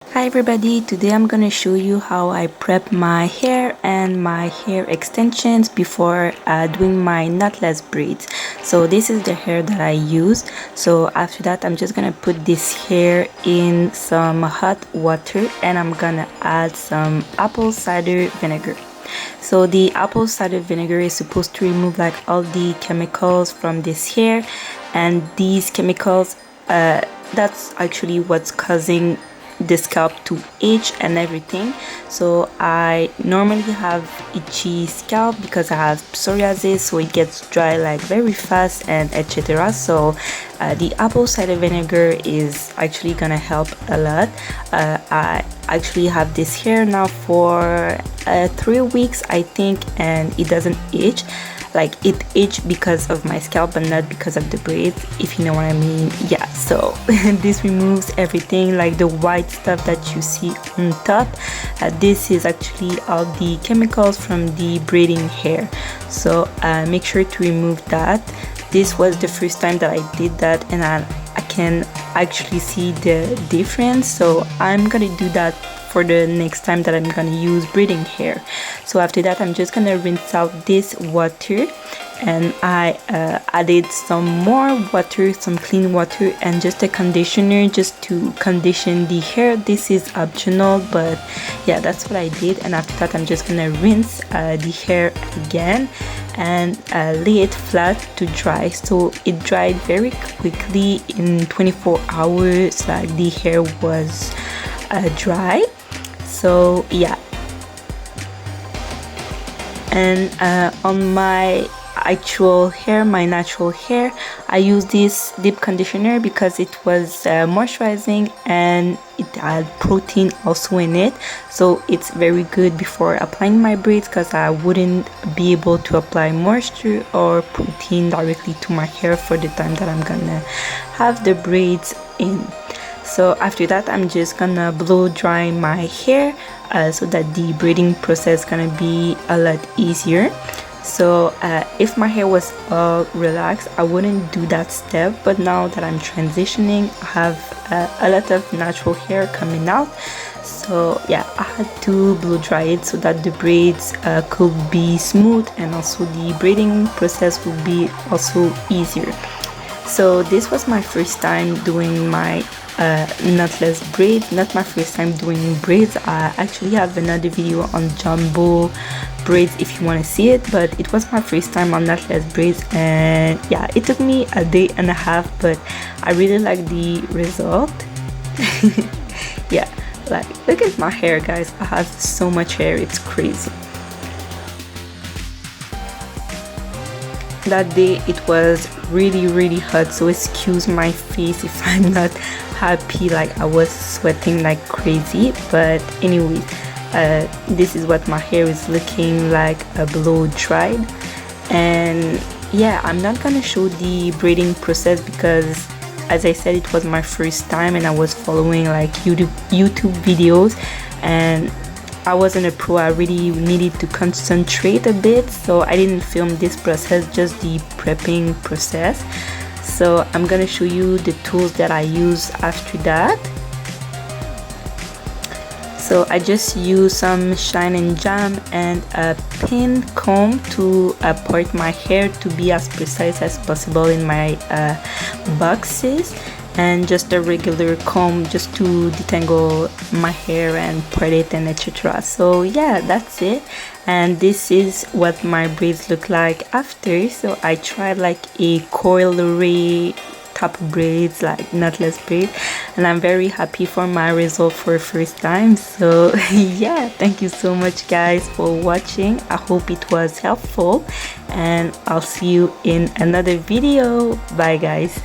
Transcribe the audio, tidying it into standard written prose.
Hi everybody, today I'm gonna show you how I prep my hair and my hair extensions before doing my knotless braids. So this is the hair that I use. So after that I'm just gonna put this hair in some hot water and I'm gonna add some apple cider vinegar. So the apple cider vinegar is supposed to remove like all the chemicals from this hair, and these chemicals that's actually what's causing the scalp to itch and everything. So I normally have itchy scalp because I have psoriasis, so it gets dry like very fast and etc. So the apple cider vinegar is actually gonna help a lot. I actually have this hair now for 3 weeks I think, and it doesn't itch. Like it itch because of my scalp but not because of the braids, if you know what I mean. Yeah, so this removes everything like the white stuff that you see on top. This is actually all the chemicals from the braiding hair, so make sure to remove that. This was the first time that I did that, and I can actually see the difference, so I'm gonna do that for the next time that I'm gonna use braiding hair. So after that I'm just gonna rinse out this water, and I added some more water, some clean water, and just a conditioner just to condition the hair. This is optional, but yeah, that's what I did. And after that I'm just gonna rinse the hair again and lay it flat to dry. So it dried very quickly. In 24 hours like the hair was dry. So yeah, and on my actual hair, my natural hair, I use this deep conditioner because it was moisturizing and it had protein also in it, so it's very good before applying my braids because I wouldn't be able to apply moisture or protein directly to my hair for the time that I'm gonna have the braids in. So after that I'm just gonna blow dry my hair so that the braiding process is gonna be a lot easier. So if my hair was all relaxed I wouldn't do that step, but now that I'm transitioning I have a lot of natural hair coming out, so yeah, I had to blow dry it so that the braids could be smooth and also the braiding process would be also easier. So this was my first time doing my knotless braids, not my first time doing braids. I actually have another video on jumbo braids if you want to see it, but it was my first time on knotless braids, and yeah, it took me a day and a half, but I really like the result. Yeah, like look at my hair guys, I have so much hair, it's crazy. That day it was really hot, so excuse my face if I'm not happy, like I was sweating like crazy. But anyways, this is what my hair is looking like blow dried. And yeah, I'm not gonna show the braiding process because as I said it was my first time and I was following like YouTube videos and I wasn't a pro. I really needed to concentrate a bit, so I didn't film this process, just the prepping process. So I'm gonna show you the tools that I use after that. So I just use some shine and jam and a pin comb to part my hair to be as precise as possible in my boxes, and just a regular comb just to detangle my hair and part it and etc. So yeah, that's it, and this is what my braids look like after. So I tried like a coil array type of braids, like knotless braid, and I'm very happy for my result for first time. So yeah, thank you so much guys for watching. I hope it was helpful, and I'll see you in another video. Bye guys.